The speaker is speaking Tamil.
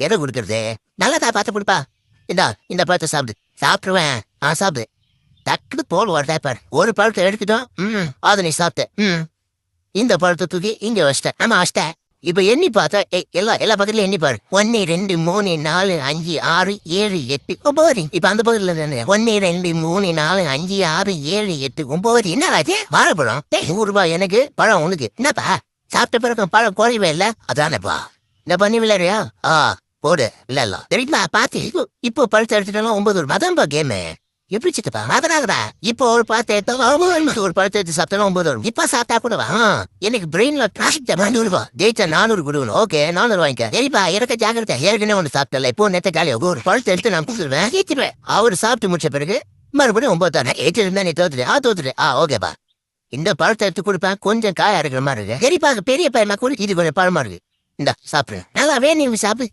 எதை கொடுக்கறது? நல்லதா பார்த்து கொடுப்பா. இந்த பழத்தை சாப்பிடு. சாப்பிடுவேன். சாப்பிடு. டக்குனு தோல் வருதா பாரு. ஒரு பழத்தை எடுத்துட்டோம். அதை நீ சாப்பிட்ட. இந்த பழத்தை தூக்கி இங்க வச்சிட்டேன். ஆமா வச்சிட்டேன். இப்ப எண்ணி பார்த்தா எல்லா பக்கத்துலயும் எண்ணி பாரு. 1 2 3 4 5 6 7 8 9. இப்ப அந்த பக்கத்துல 1 2 3 4 5 6 7 8 9. என்னடாச்சு வாழைப்பழம்? 100 ரூபாய் எனக்கு, பழம் உனக்கு. என்னப்பா சாப்பிட்ட பிறகு பழம் குறையவே இல்ல? அதானப்பா. இந்த பண்ணி விளையாடுறியா? போடு விளையாடலாம். தெரியுமா பாத்து இப்போ பழத்தை எடுத்துட்டாலும் 9 ரூபாய். அதான்ப்பா கேமு. எப்படி சித்தப்பா அதனாகடா? இப்போ ஒரு பழத்தை எடுத்தா ஒரு பழத்தை எடுத்து சாப்பிட்டாலும் 9 வரும். இப்ப சாப்பிட்டா கூடவா? எனக்கு பிரெயின்ல டிராஃபிக் 100 ரூபாய். ஜெயிச்சா 400 கொடுக்கணும். ஓகே 400 வாங்கிக்க. சரிப்பா இருக்க ஜாகிரதை. ஏற்கனவே ஒன்று சாப்பிட்டல. இப்போ நேத்த காலையில் ஒரு பழத்தை எடுத்து நான் கொடுத்துருவேன். ஏற்றிடுவேன். அவர் சாப்பிட்டு முடிச்ச பிறகு மறுபடியும் 9 தானே ஏற்றி இருந்தா நீ தோத்துட்டு. ஓகேப்பா. இந்த பழத்தை எடுத்து கொடுப்பேன். கொஞ்சம் காயா இருக்கிற மாதிரி இருக்கு. சரிப்பா பெரிய பழமா கூட இது கொஞ்சம் பழமா இருக்கு. இந்த சாப்பிடுறேன். நல்லா வேணும் சாப்பிடு.